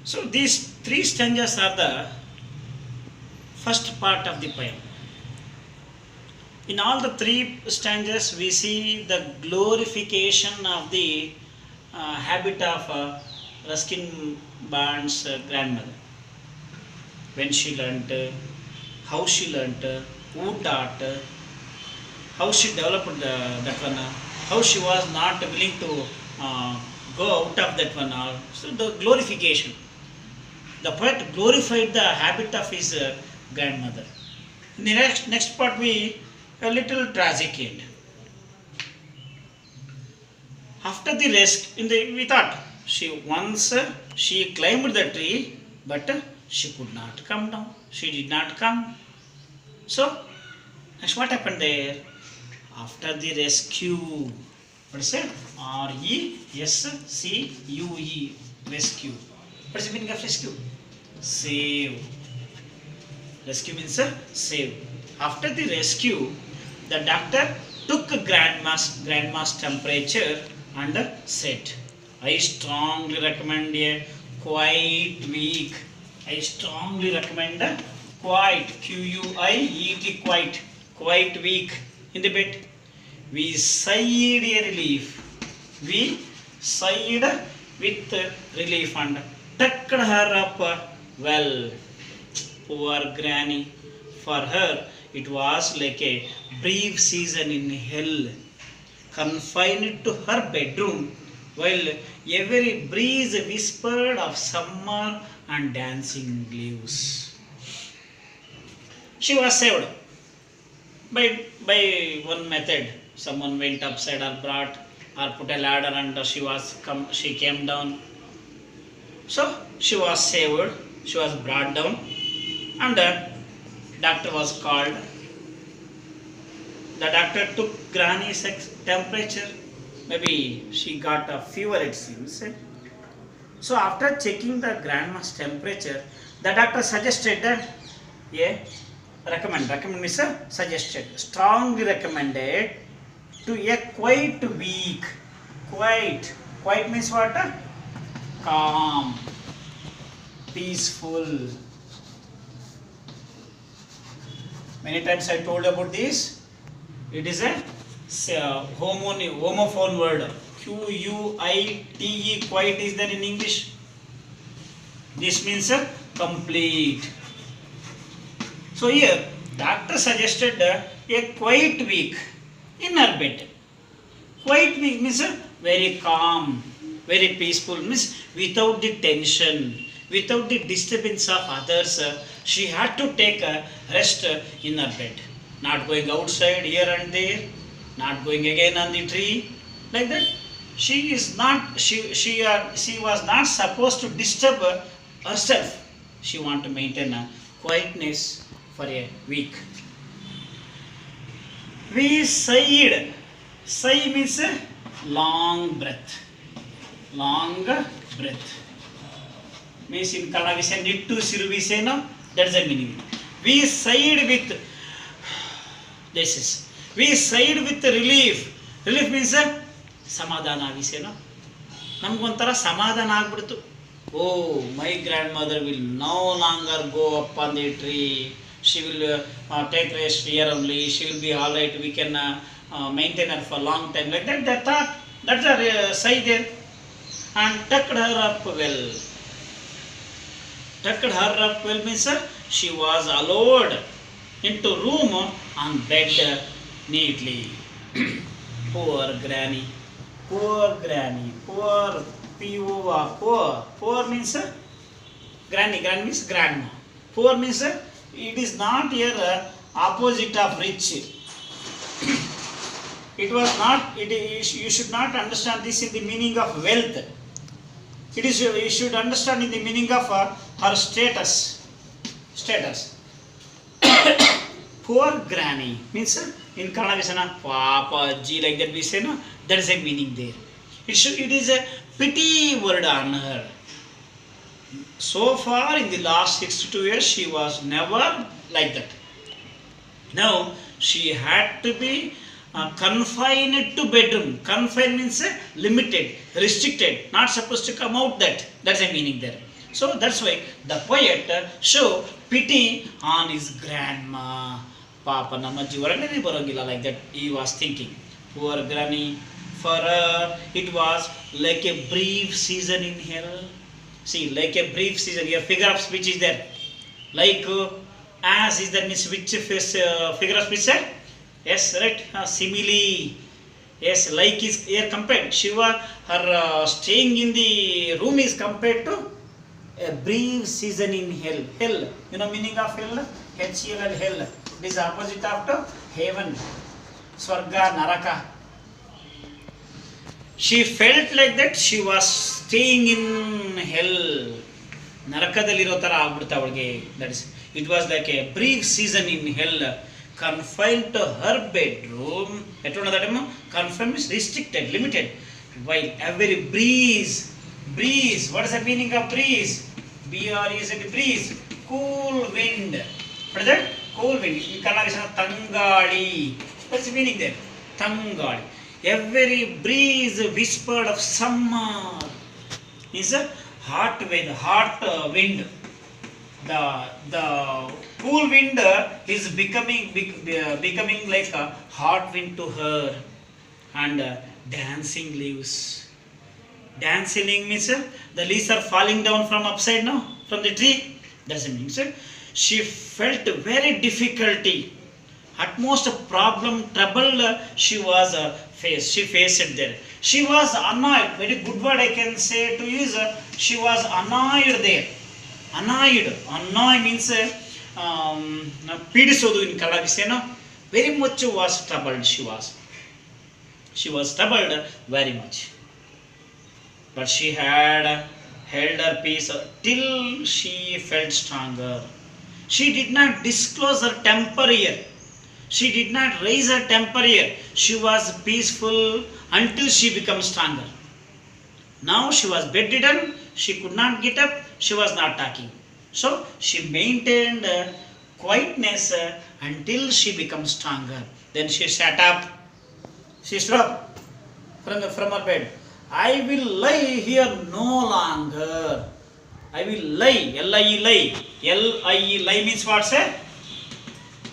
So these three stanzas are the first part of the poem. In all the three stanzas, we see the glorification of the habit of Ruskin Bond's grandmother. When she learnt, how she learnt, who taught, how she developed that one, how she was not willing to go out of that one. So the glorification. The poet glorified the habit of his grandmother. In the next part, we a little tragic end. After the rest, we thought she climbed the tree, but she could not come down. She did not come. So next, what happened there? After the rescue, what is it? RESCUE, rescue. What is the meaning of rescue? Save. Rescue means save. After the rescue, the doctor took grandma's temperature and said, I strongly recommend a quiet week. I strongly recommend a quiet, QUIET, quiet week in the bed. We sighed a relief. We sighed with relief and tucked her up well. Poor granny. For her, it was like a brief season in hell, confined to her bedroom, while every breeze whispered of summer and dancing leaves. She was saved by one method. Someone went upside or put a ladder and she came down. So she was saved, she was brought down, and doctor was called. The doctor took granny's temperature. Maybe she got a fever, it seems. So after checking the grandma's temperature, the doctor suggested recommend means suggested, strongly recommended to a quiet week. Quiet means what? Calm, peaceful. Many times I told about this. It is a homophone word. QUITE, quiet is there in English. This means complete. So here, doctor suggested a quiet week in her bed. Quiet week means very calm, very peaceful, means without the tension, without the disturbance of others. She had to take a rest in her bed. Not going outside here and there, not going again on the tree, like that. She was not supposed to disturb herself. She want to maintain a quietness for a week. We sighed. Sigh means long breath. Long breath. Means in Kannada we say nittu siru we say no. That is the meaning. We sighed with this is. We sighed with relief. Relief means samadhana we say no. ನಮಗೊಂಥರ ಸಮಾಧಾನ ಆಗ್ಬಿಡ್ತು. Oh, my grandmother will no longer go up on the tree. She will take rest here only. She will be all right. We can maintain her for a long time. Like that, that thought. That's a sigh there. And tucked her up well. Tucked her up well means she was allowed into room on bed neatly. Poor granny. Poor granny. Poor. Poor means granny. Granny means grandma. Poor means it is not here opposite of rich. It was not. You should not understand this in the meaning of wealth. It is. You should understand in the meaning of her status. Status. Poor granny means in Kannada we say na Papa Ji, like that we say no. There is a meaning there. It is a pity word on her. So far in the last 62 years she was never like that. Now she had to be confined to bedroom. Confined means limited, restricted, not supposed to come out that. That's a meaning there. So that's why the poet show pity on his grandma. Papa namajji ಹೊರಗಡೆ ಬರೋಂಗಿಲ್ಲ, like that he was thinking. Poor granny, for her it was like a brief season in hell. See, like a brief season, here figure of speech is there. Like as is that means which figure of speech said? Yes, right. Simile. Yes, like is here compared. Shiva, her staying in the room is compared to a brief season in hell. Hell, you know meaning of hell? H-E-L-L, hell. It is opposite of heaven. Swarga, Naraka. She felt like that she was staying in hell. ನರಕದಲ್ಲಿರೋ ಥರ ಆಗ್ಬಿಡ್ತಾ ಅವಳಿಗೆ. That is it was like a brief season in hell, confined to her bedroom. At one time, confined is restricted, limited. While every breeze, what is the meaning of breeze? B-R-E-Z, breeze, cool wind. What is that? Cool wind. In Kannada is Tangali. What's the meaning there? Tangali. Every breeze whispered of summer is a hot wind. The cool wind is becoming like a hot wind to her. And dancing leaves. Dancing means the leaves are falling down from upside now from the tree. Doesn't mean she felt very difficulty, utmost problem, trouble she was she faced it there. She was annoyed. Very good word I can say to use. She was annoyed there. Annoy means ಪೀಡಿಸೋದು in Kannada we say, no? Very much was troubled. She was troubled very much. But she had held her peace till she felt stronger. She did not disclose her temper here. She did not raise her temper here. She was peaceful until she became stronger. Now she was bedridden. She could not get up. She was not talking. So she maintained quietness until she became stronger. Then she sat up. She stood up from her bed. I will lie here no longer. I will lie. L-I-E, lie. L-I-E, lie means what, sir?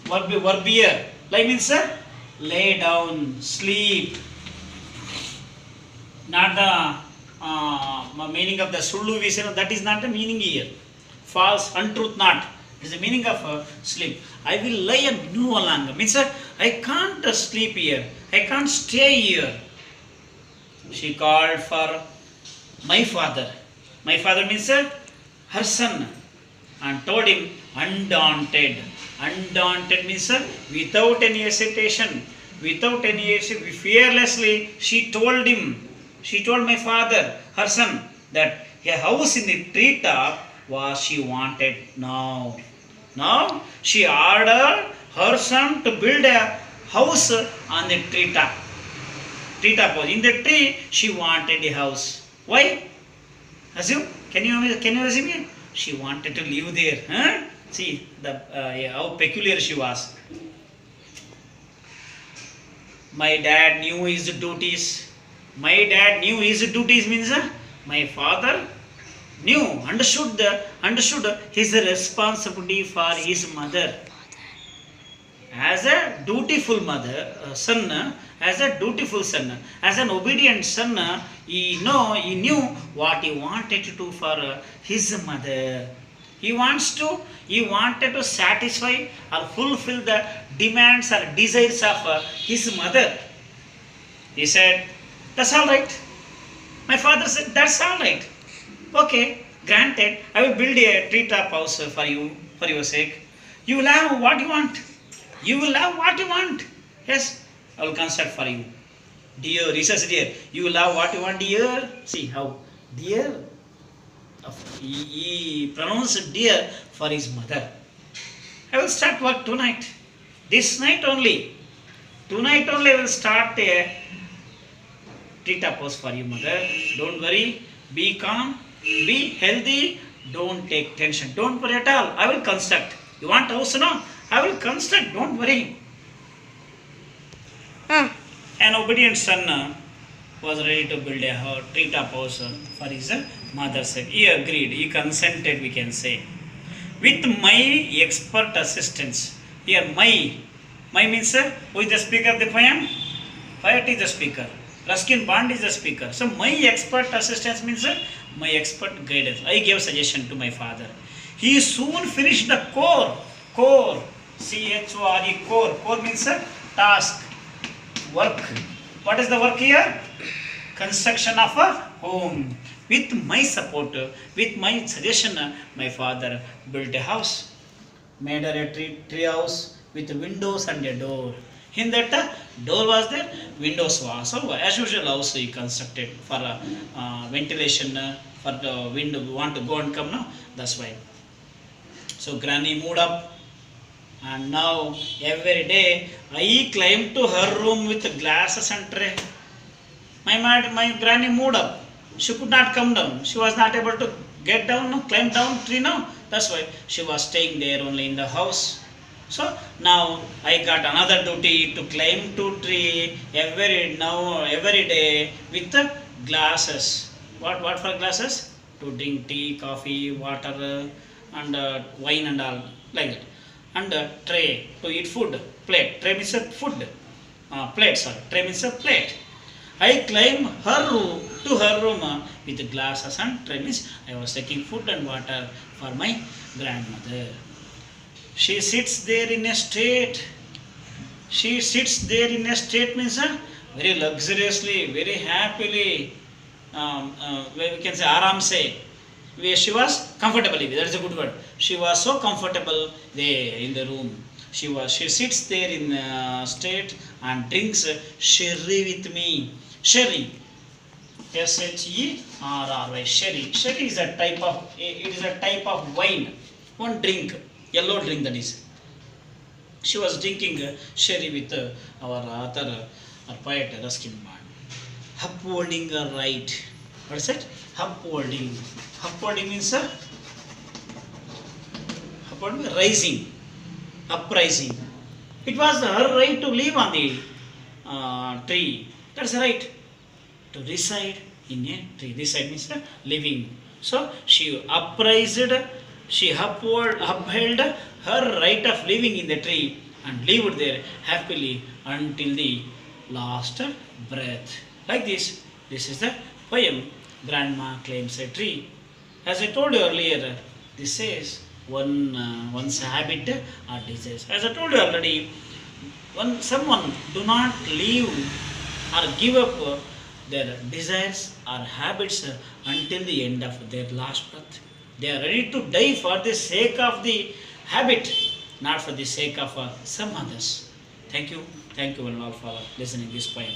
Verb here. Lie means lay down, sleep. Not the meaning of the Sulu we say, no, that is not the meaning here. False, untruth not. It is the meaning of sleep. I will lie no longer. Means I can't sleep here. I can't stay here. She called for my father. My father means her son, and told him undaunted. Undaunted means without any hesitation, fearlessly she told him. She told my father, her son, that a house in the treetop was she wanted now. Now she ordered her son to build a house on the treetop. Treetop was in the tree. She wanted a house. Why? Assume. Can you assume it? She wanted to live there. Huh? See how peculiar she was. My dad knew his duties. Means my father understood his responsibility for his mother. As a dutiful son, as an obedient son, he knew what he wanted to do for his mother. He wanted to satisfy or fulfill the demands or desires of his mother. He said, "That's all right." My father said, "That's all right. Okay, granted. I will build a treetop house for you, for your sake. You will have what you want. Yes, I will construct for you. Dear," he says, "dear, you will have what you want, dear." See how dear. He pronounced dear for his mother. I will start work tonight. This night only. Tonight only I will start a treetop house for you, mother. Don't worry. Be calm. Be healthy. Don't take tension. Don't worry at all. I will construct. You want house, no? I will construct. Don't worry. An obedient son was ready to build a treetop house for his Mother said, he agreed, he consented, we can say. With my expert assistance. Here, my means, who is the speaker of the poem? Poet is the speaker. Ruskin Bond is the speaker. So, my expert assistance means my expert guidance. I gave suggestion to my father. He soon finished the core, C-H-O-R-E, core. Core means task, work. What is the work here? Construction of a home. With my support, with my suggestion, my father built a house, made a tree house with windows and a door. In that door was there, windows was. So as usual house he constructed for ventilation, for the wind want to go and come now. That's why. So granny moved up, and now every day I climb to her room with glasses and tray. My granny moved up. She could not come down. She was not able to get down, no, climb down tree now. That's why she was staying there only in the house. So now I got another duty to climb to tree every day with the glasses. What for glasses? To drink tea, coffee, water, and wine and all like that. And tray to eat food. Plate. Tray means a food. Plate. Sorry. Tray means a plate. I climb to her room with glasses and tray means I was taking food and water for my grandmother. She sits there in a state. She sits there in a state means very luxuriously, very happily. We can say aram se. Where she was comfortably. That's a good word. She was so comfortable there in the room. She sits there in state and drinks sherry with me. Sherry, Sherry. Sherry is a type of wine. One drink, yellow drink that is. She was drinking sherry with our author, our poet Ruskin Bond. Upholding a right. What is it? Upholding. Upholding means rising, uprising. It was her right to live on the tree. That's right. To reside in a tree. Reside means living. So she she upheld her right of living in the tree and lived there happily until the last breath. Like this. This is the poem. Grandma claims a tree. As I told you earlier, this says one's habit or disease. As I told you already, when someone do not leave or give up their desires or habits until the end of their last breath, they are ready to die for the sake of the habit, not for the sake of some others. Thank you one and all for listening this poem.